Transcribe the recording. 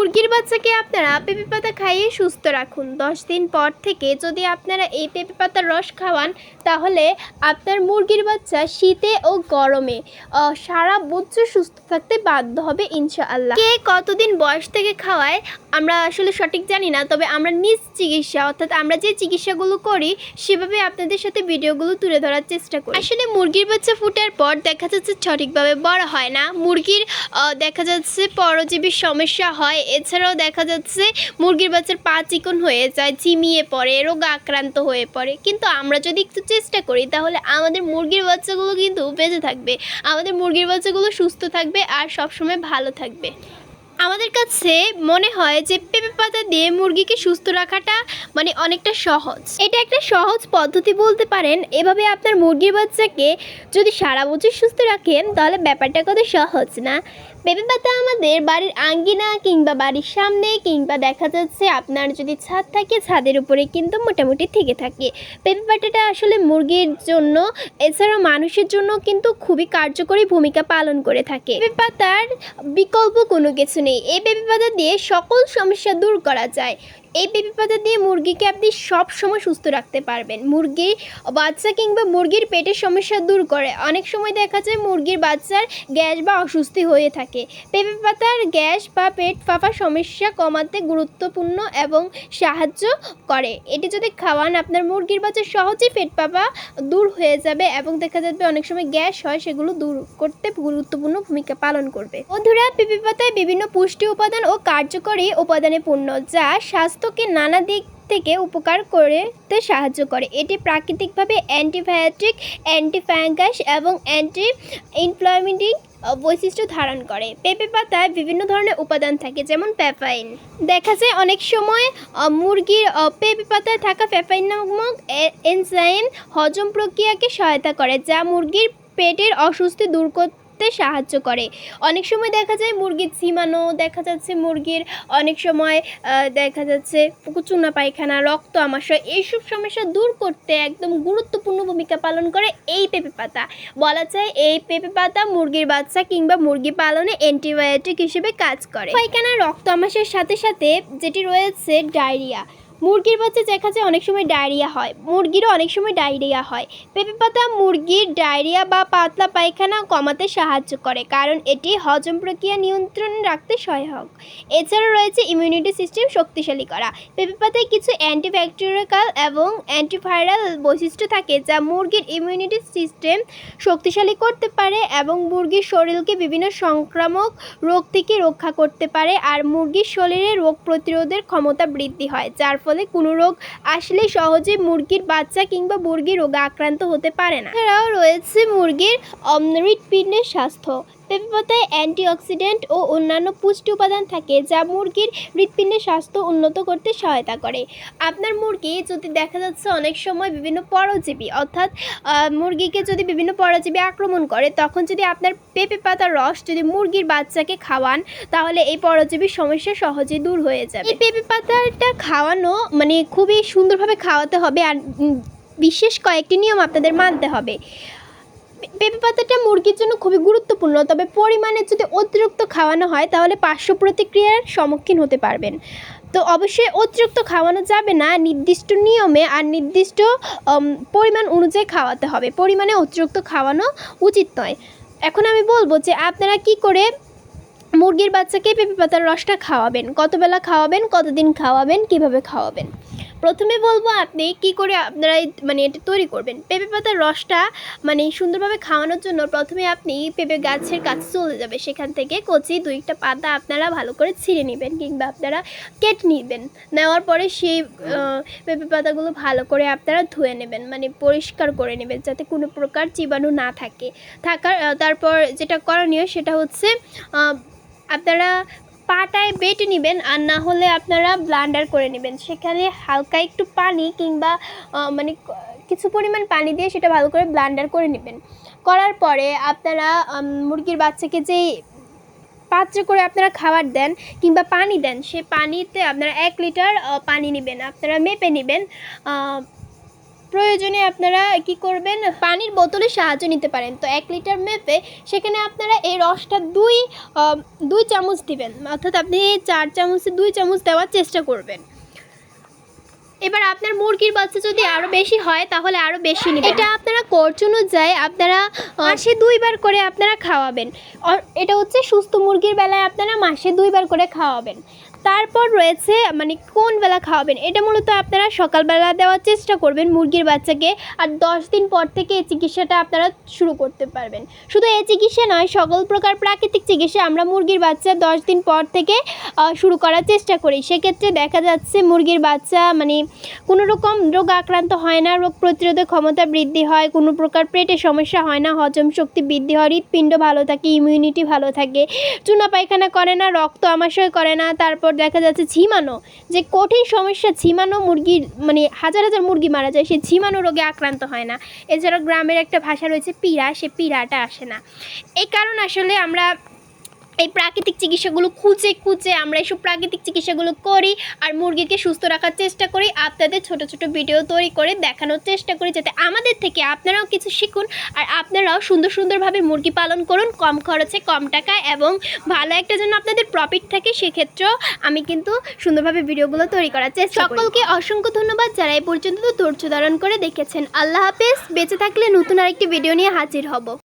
মুরগির বাচ্চাকে আপনারা পেঁপে পাতা খাইয়ে সুস্থ রাখুন। 10 দিন পর থেকে যদি আপনারা এই পেঁপে পাতার রস খাওয়ান তাহলে আপনার মুরগির বাচ্চা শীতে ও গরমে সারা বছর সুস্থ থাকতে বাধ্য হবে ইনশাআল্লাহ। কে কতদিন বয়স থেকে খাওয়ায় আমরা আসলে সঠিক জানি না, তবে আমরা নিজ চিকিৎসা অর্থাৎ আমরা যে চিকিৎসাগুলো করি সেভাবে আপনাদের সাথে ভিডিওগুলো তুলে ধরার চেষ্টা করি। আসলে মুরগির বাচ্চা ফুটার পর দেখা যাচ্ছে সঠিকভাবে বড় হয় না, মুরগির দেখা যাচ্ছে পরজীবীর সমস্যা হয়, এছাড়াও দেখা যাচ্ছে মুরগির বাচ্চার পা চিকন হয়ে যায়, ঝিমিয়ে পড়ে, রোগে আক্রান্ত হয়ে পড়ে। কিন্তু আমরা যদি একটু চেষ্টা করি তাহলে আমাদের মুরগির বাচ্চাগুলো কিন্তু বেঁচে থাকবে, আমাদের মুরগির বাচ্চাগুলো সুস্থ থাকবে আর সবসময় ভালো থাকবে। আমাদের কাছে মনে হয় যে পেঁপে পাতা দিয়ে মুরগিকে সুস্থ রাখাটা মানে অনেকটা সহজ। এটা একটা সহজ পদ্ধতি বলতে পারেন। এভাবে আপনার মুরগির বাচ্চাকে যদি সারা বছর সুস্থ রাখেন তাহলে ব্যাপারটা কত সহজ না। পেঁপে পাতা আমাদের বাড়ির আঙ্গিনা কিংবা বাড়ির সামনে কিংবা দেখা যাচ্ছে আপনার যদি ছাদ থাকে ছাদের উপরে কিন্তু মোটামুটি থেকে থাকে। পেঁপে পাতাটা আসলে মুরগির জন্য এছাড়াও মানুষের জন্য কিন্তু খুবই কার্যকরী ভূমিকা পালন করে থাকে। পেঁপে পাতার বিকল্প কোনো কিছু নেই। এই পেঁপে পাতা দিয়ে সকল সমস্যা দূর করা যায়। এই পেঁপে পাতা দিয়ে মুরগিকে আপনি সব সময় সুস্থ রাখতে পারবেন। মুরগির বাচ্চা কিংবা মুরগির পেটের সমস্যা দূর করে। অনেক সময় দেখা যায় মুরগির বাচ্চার গ্যাস বা অস্বস্তি হয়ে থাকে। পেঁপে পাতার গ্যাস বা পেট ফাঁপা সমস্যা কমাতে গুরুত্বপূর্ণ এবং সাহায্য করে। এটি যদি খাওয়ান আপনার মুরগির বাচ্চা সহজেই পেট ফাঁপা দূর হয়ে যাবে এবং দেখা যাবে অনেক সময় গ্যাস হয় সেগুলো দূর করতে গুরুত্বপূর্ণ ভূমিকা পালন করবে। বন্ধুরা, পেঁপে পাতায় বিভিন্ন পুষ্টি উপাদান ও কার্যকরী উপাদানে পূর্ণ যা স্বাস্থ্যকে নানা দিক থেকে উপকার করতে সাহায্য করে। এটি প্রাকৃতিকভাবে অ্যান্টিবায়োটিক, অ্যান্টিফ্যাঙ্গাস এবং অ্যান্টি ইনফ্লামেটরি বৈশিষ্ট্য ধারণ করে। পেঁপে পাতায় বিভিন্ন ধরনের উপাদান থাকে যেমন প্যাপাইন। দেখা যায় অনেক সময় মুরগির পেঁপে পাতায় থাকা প্যাপাইন নামক এনজাইম হজম প্রক্রিয়াকে সহায়তা করে যা মুরগির পেটের অস্বস্তি দূর করতে সাহায্য করে। অনেক সময় দেখা যায় মুরগির ঝিমানো, দেখা যাচ্ছে মুরগির অনেক সময় দেখা যাচ্ছে চুনা পায়খানা, রক্ত আমাশয়, এইসব সমস্যা দূর করতে একদম গুরুত্বপূর্ণ ভূমিকা পালন করে এই পেঁপে পাতা। বলা যায় এই পেঁপে পাতা মুরগির বাচ্চা কিংবা মুরগি পালনে অ্যান্টিবায়োটিক হিসেবে কাজ করে। পায়খানা, রক্ত আমাশয়ের সাথে সাথে যেটি রয়েছে ডায়রিয়া। মুরগির বাচ্চা দেখা যায় অনেক সময় ডায়রিয়া হয়, মুরগিরও অনেক সময় ডায়রিয়া হয়। পেঁপে পাতা মুরগির ডায়রিয়া বা পাতলা পায়খানা কমাতে সাহায্য করে কারণ এটি হজম প্রক্রিয়া নিয়ন্ত্রণে রাখতে সহায়ক। এছাড়াও রয়েছে ইমিউনিটি সিস্টেম শক্তিশালী করা। পেঁপে পাতায় কিছু অ্যান্টিব্যাকটেরিয়াল এবং অ্যান্টিভাইরাল বৈশিষ্ট্য থাকে যা মুরগির ইমিউনিটি সিস্টেম শক্তিশালী করতে পারে এবং মুরগির শরীরকে বিভিন্ন সংক্রামক রোগ থেকে রক্ষা করতে পারে আর মুরগির শরীরে রোগ প্রতিরোধের ক্ষমতা বৃদ্ধি হয়, যার ফলে কোনো রোগ আসলে সহজে মুরগির বাচ্চা কিংবা মুরগি রোগে আক্রান্ত হতে পারে না। এছাড়াও রয়েছে মুরগির হৃৎপিণ্ডের স্বাস্থ্য। পেঁপে পাতায় অ্যান্টিঅক্সিডেন্ট ও অন্যান্য পুষ্টি উপাদান থাকে যা মুরগির হৃৎপিণ্ডের স্বাস্থ্য উন্নত করতে সহায়তা করে। আপনার মুরগি যদি দেখা যাচ্ছে অনেক সময় বিভিন্ন পরজীবী অর্থাৎ মুরগিকে যদি বিভিন্ন পরজীবী আক্রমণ করে তখন যদি আপনার পেঁপে পাতার রস যদি মুরগির বাচ্চাকে খাওয়ান তাহলে এই পরজীবীর সমস্যা সহজেই দূর হয়ে যাবে। এই পেঁপে পাতাটা খাওয়ানো মানে খুবই সুন্দরভাবে খাওয়াতে হবে আর বিশেষ কয়েকটি নিয়ম আপনাদের মানতে হবে। পেঁপে পাতাটা মুরগির জন্য খুবই গুরুত্বপূর্ণ, তবে পরিমাণে যদি অতিরিক্ত খাওয়ানো হয় তাহলে পার্শ্ব প্রতিক্রিয়ার সম্মুখীন হতে পারবেন। তো অবশ্যই অতিরিক্ত খাওয়ানো যাবে না, নির্দিষ্ট নিয়মে আর নির্দিষ্ট পরিমাণ অনুযায়ী খাওয়াতে হবে, পরিমাণে অতিরিক্ত খাওয়ানো উচিত নয়। এখন আমি বলবো যে আপনারা কি করে মুরগির বাচ্চাকে পেঁপে পাতার রসটা খাওয়াবেন, কতবেলা খাওয়াবেন, কতদিন খাওয়াবেন, কিভাবে খাওয়াবেন। প্রথমে বলবো আপনি কি করে আপনারা মানে এটা তৈরি করবেন। পেঁপে পাতার রসটা মানে সুন্দরভাবে খাওয়ানোর জন্য প্রথমে আপনি পেঁপে গাছের কাছে চলে যাবে, সেখান থেকে কচি 2টা পাতা আপনারা ভালো করে ছিঁড়ে নেবেন কিংবা আপনারা কেটে নেবেন। নেওয়ার পরে সেই পেঁপে পাতাগুলো ভালো করে আপনারা ধুয়ে নেবেন, মানে পরিষ্কার করে নেবেন যাতে কোনো প্রকার জীবাণু না থাকে। তারপর যেটা করণীয় সেটা হচ্ছে আপনারা পাটায় বেটে নেবেন আর না হলে আপনারা ব্লান্ডার করে নেবেন। সেখানে হালকা একটু পানি কিংবা মানে কিছু পরিমাণ পানি দিয়ে সেটা ভালো করে ব্লান্ডার করে নেবেন। করার পরে আপনারা মুরগির বাচ্চাকে যে পাত্রে করে আপনারা খাবার দেন কিংবা পানি দেন সেই পানিতে আপনারা 1 লিটার পানি নেবেন, আপনারা মেপে নেবেন। প্রয়োজনে আপনারা কি করবেন, পানির বোতলের সাহায্য নিতে পারেন। তো 1 লিটার মেপে সেখানে আপনারা এই রসটা দুই চামচ দিবেন, অর্থাৎ আপনি 4 চামচে 2 চামচ দেওয়ার চেষ্টা করবেন। এবার আপনার মুরগির বাচ্চা যদি আরও বেশি হয় তাহলে আরও বেশি নেবেন। এটা আপনারা কোর্স অনুযায়ী আপনারা মাসে 2 বার করে আপনারা খাওয়াবেন। এটা হচ্ছে সুস্থ মুরগির বেলায় আপনারা মাসে 2 বার করে খাওয়াবেন। তারপর রয়েছে মানে কোন বেলা খাওয়াবেন, এটা মূলত আপনারা সকালবেলা দেওয়ার চেষ্টা করবেন মুরগির বাচ্চাকে। আর 10 দিন পর থেকে এই চিকিৎসাটা আপনারা শুরু করতে পারবেন। শুধু এই চিকিৎসা নয়, সকল প্রকার প্রাকৃতিক চিকিৎসা আমরা মুরগির বাচ্চা 10 দিন পর থেকে শুরু করার চেষ্টা করি। সেক্ষেত্রে দেখা যাচ্ছে মুরগির বাচ্চা মানে কোনো রকম রোগ আক্রান্ত হয় না, রোগ প্রতিরোধক ক্ষমতা বৃদ্ধি হয়, কোনো প্রকার পেটের সমস্যা হয় না, হজম শক্তি বৃদ্ধি হয়, হৃৎপিণ্ড ভালো থাকে, ইমিউনিটি ভালো থাকে, চুনা পায়খানা করে না, রক্ত আমাশয় করে না। তারপর দেখা যাচ্ছে ঝিমানো, যে কঠিন সমস্যা ঝিমানো, মুরগির মানে হাজার হাজার মুরগি মারা যায়, সেই ঝিমানো রোগে আক্রান্ত হয় না। এছাড়াও গ্রামের একটা ভাষা রয়েছে পিড়া, সে পিড়াটা আসে না। এই কারণ আসলে আমরা এই প্রাকৃতিক চিকিৎসাগুলো খুঁজে আমরা এইসব প্রাকৃতিক চিকিৎসাগুলো করি আর মুরগিকে সুস্থ রাখার চেষ্টা করি। আপনাদের ছোট ছোট ভিডিও তৈরি করে দেখানোর চেষ্টা করি, যাতে আমাদের থেকে আপনারাও কিছু শিখুন আর আপনারাও সুন্দরভাবে মুরগি পালন করুন, কম খরচে, কম টাকায়, এবং ভালো একটা জন্য আপনাদের প্রফিট থাকে। সেক্ষেত্রেও আমি কিন্তু সুন্দরভাবে ভিডিওগুলো তৈরি করার চেষ্টা করি। সকলকে অসংখ্য ধন্যবাদ যারা এই পর্যন্ত ধৈর্য ধারণ করে দেখেছেন। আল্লাহ হাফেজ। বেঁচে থাকলে নতুন আরেকটি ভিডিও নিয়ে হাজির হব।